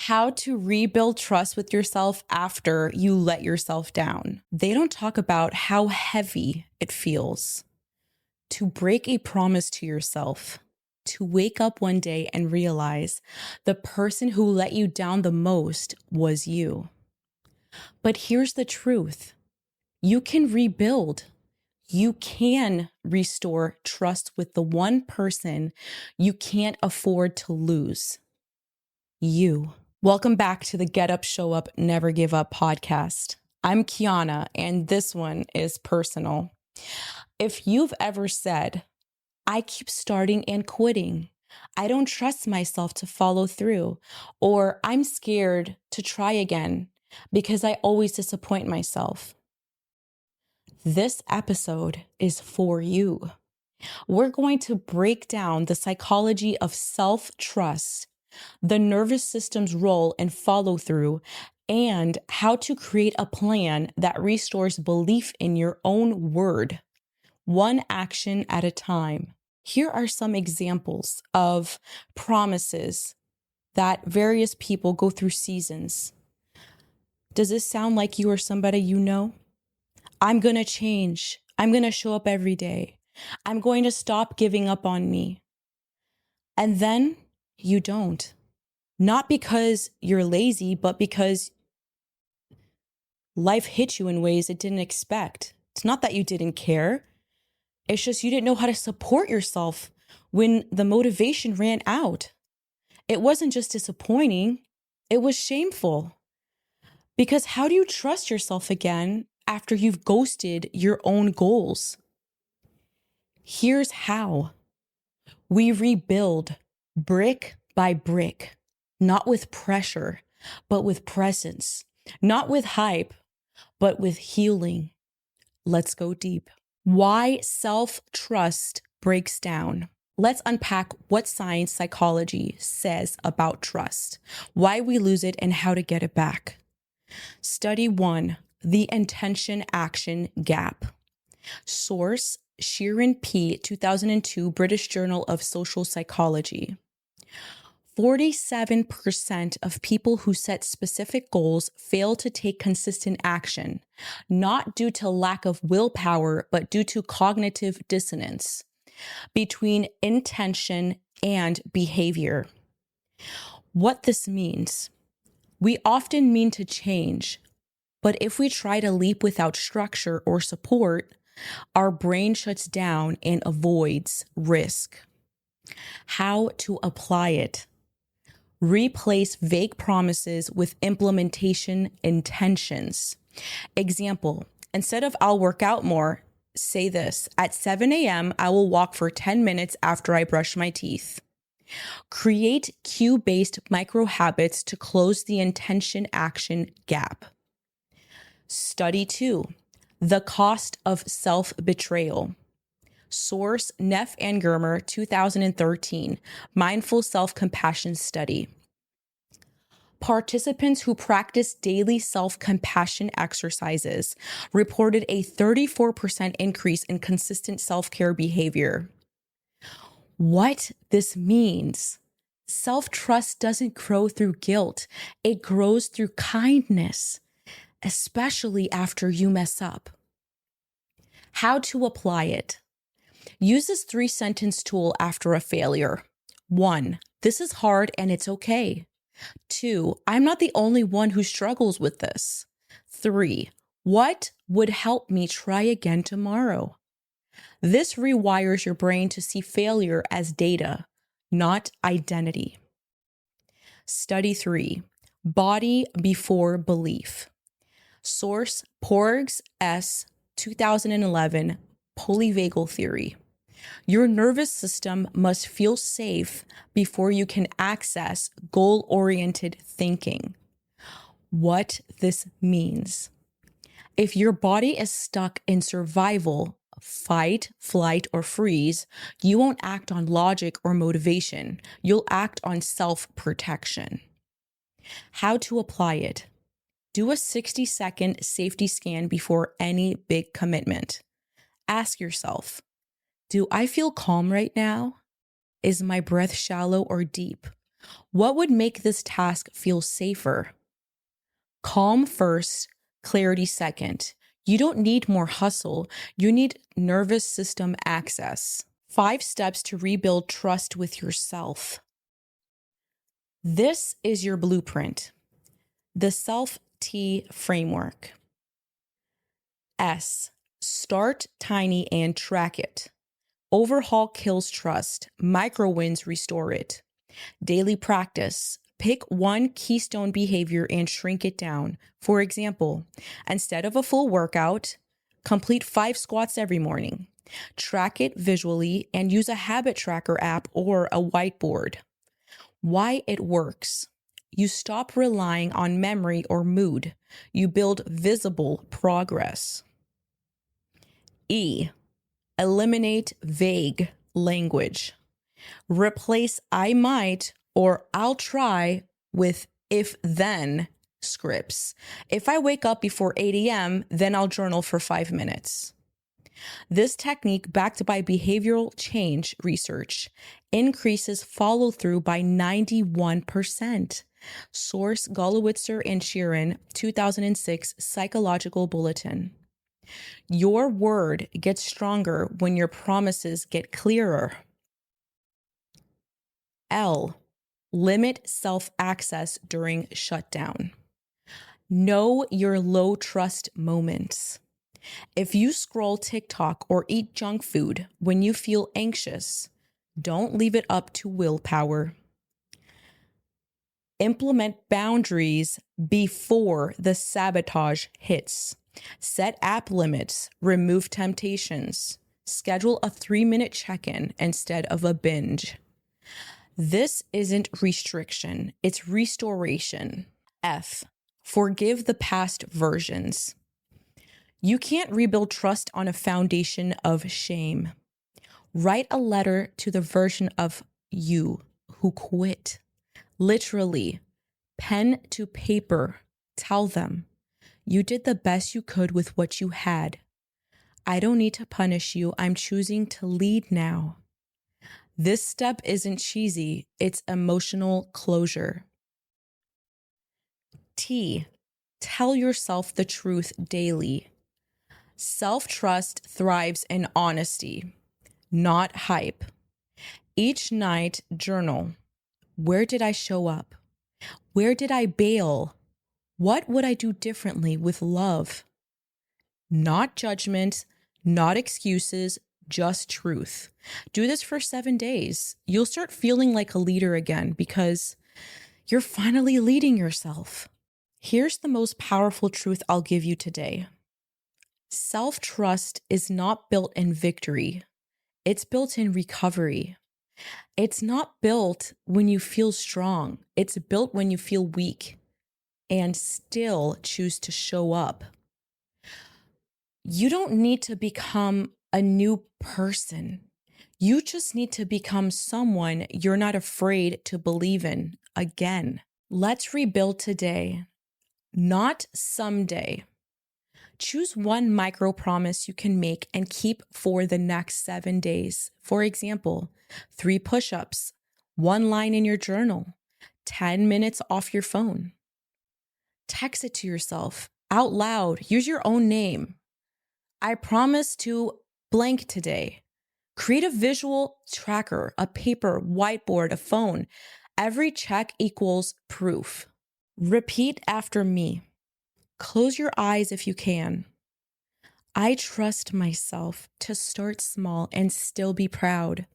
How to rebuild trust with yourself after you let yourself down. They don't talk about how heavy it feels to break a promise to yourself, to wake up one day and realize the person who let you down the most was you. But here's the truth. You can rebuild. You can restore trust with the one person you can't afford to lose. You. Welcome back to the Get Up, Show Up, Never Give Up podcast. I'm Kiana, and this one is personal. If you've ever said, I keep starting and quitting, I don't trust myself to follow through, or I'm scared to try again because I always disappoint myself, this episode is for you. We're going to break down the psychology of self-trust, the nervous system's role in follow-through, and how to create a plan that restores belief in your own word, one action at a time. Here are some examples of promises that various people go through seasons. Does this sound like you or somebody you know? I'm going to change. I'm going to show up every day. I'm going to stop giving up on me. And then you don't. Not because you're lazy, but because life hit you in ways it didn't expect. It's not that you didn't care. It's just you didn't know how to support yourself when the motivation ran out. It wasn't just disappointing. It was shameful. Because how do you trust yourself again after you've ghosted your own goals? Here's how. We rebuild brick by brick, not with pressure, but with presence, not with hype, but with healing. Let's go deep. Why self-trust breaks down. Let's unpack what science psychology says about trust, why we lose it, and how to get it back. Study 1, the intention-action gap. Source, Sheeran P., 2002, British Journal of Social Psychology. 47% of people who set specific goals fail to take consistent action, not due to lack of willpower, but due to cognitive dissonance between intention and behavior. What this means, we often mean to change, but if we try to leap without structure or support, our brain shuts down and avoids risk. How to apply it. Replace vague promises with implementation intentions. Example, instead of I'll work out more, say this, at 7 a.m., I will walk for 10 minutes after I brush my teeth. Create cue-based micro habits to close the intention-action gap. Study 2, the cost of self-betrayal. Source, Neff and Germer, 2013, Mindful Self-Compassion Study. Participants who practiced daily self-compassion exercises reported a 34% increase in consistent self-care behavior. What this means, self-trust doesn't grow through guilt. It grows through kindness, especially after you mess up. How to apply it. Use this 3-sentence tool after a failure. 1, this is hard and it's okay. 2, I'm not the only one who struggles with this. 3, what would help me try again tomorrow? This rewires your brain to see failure as data, not identity. Study 3, body before belief. Source, Porges S., 2011, Polyvagal Theory. Your nervous system must feel safe before you can access goal-oriented thinking. What this means. If your body is stuck in survival, fight, flight, or freeze, you won't act on logic or motivation. You'll act on self-protection. How to apply it. Do a 60-second safety scan before any big commitment. Ask yourself, do I feel calm right now? Is my breath shallow or deep? What would make this task feel safer? Calm first, clarity second. You don't need more hustle. You need nervous system access. 5 steps to rebuild trust with yourself. This is your blueprint. The self-T framework. S. Start tiny and track it. Overhaul kills trust. Micro wins restore it. Daily practice. Pick one keystone behavior and shrink it down. For example, instead of a full workout, complete 5 squats every morning. Track it visually and use a habit tracker app or a whiteboard. Why it works. You stop relying on memory or mood. You build visible progress. E. Eliminate vague language. Replace I might or I'll try with if then scripts. If I wake up before 8 a.m., then I'll journal for 5 minutes. This technique, backed by behavioral change research, increases follow through by 91%. Source Golowitzer and Sheeran, 2006 Psychological Bulletin. Your word gets stronger when your promises get clearer. L. Limit self-access during shutdown. Know your low trust moments. If you scroll TikTok or eat junk food when you feel anxious, don't leave it up to willpower. Implement boundaries before the sabotage hits. Set app limits, remove temptations. Schedule a 3-minute check-in instead of a binge. This isn't restriction, it's restoration. F. Forgive the past versions. You can't rebuild trust on a foundation of shame. Write a letter to the version of you who quit. Literally, pen to paper. Tell them, you did the best you could with what you had. I don't need to punish you. I'm choosing to lead now. This step isn't cheesy. It's emotional closure. T. Tell yourself the truth daily. Self-trust thrives in honesty, not hype. Each night, journal. Where did I show up? Where did I bail? What would I do differently with love? Not judgment, not excuses, just truth. Do this for 7 days. You'll start feeling like a leader again because you're finally leading yourself. Here's the most powerful truth I'll give you today. Self-trust is not built in victory. It's built in recovery. It's not built when you feel strong. It's built when you feel weak and still choose to show up. You don't need to become a new person. You just need to become someone you're not afraid to believe in again. Let's rebuild today, not someday. Choose one micro promise you can make and keep for the next 7 days. For example, 3 push-ups, 1 line in your journal, 10 minutes off your phone. Text it to yourself out loud. Use your own name. I promise to blank today. Create a visual tracker, a paper, whiteboard, a phone. Every check equals proof. Repeat after me. Close your eyes if you can. I trust myself to start small and still be proud.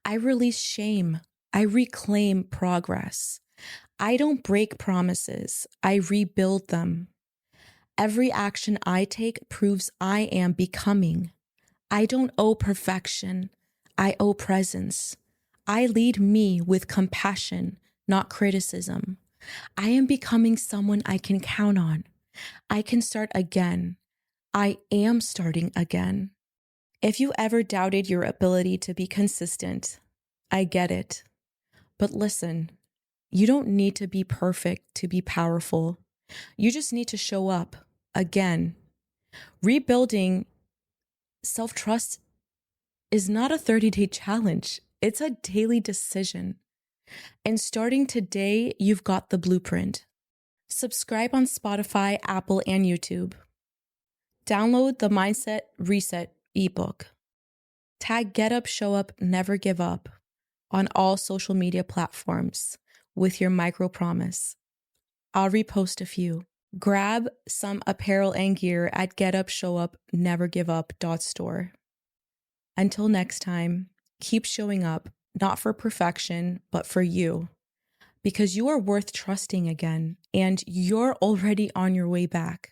I release shame. I reclaim progress. I don't break promises. I rebuild them. Every action I take proves I am becoming. I don't owe perfection. I owe presence. I lead me with compassion, not criticism. I am becoming someone I can count on. I can start again. I am starting again. If you ever doubted your ability to be consistent, I get it. But listen, you don't need to be perfect to be powerful. You just need to show up again. Rebuilding self-trust is not a 30-day challenge. It's a daily decision. And starting today, you've got the blueprint. Subscribe on Spotify, Apple, and YouTube. Download the Mindset Reset ebook. Tag Get Up, Show Up, Never Give Up on all social media platforms with your micro promise. I'll repost a few. Grab some apparel and gear at getupshowupnevergiveup.store. Until next time, keep showing up, not for perfection, but for you, because you are worth trusting again, and you're already on your way back.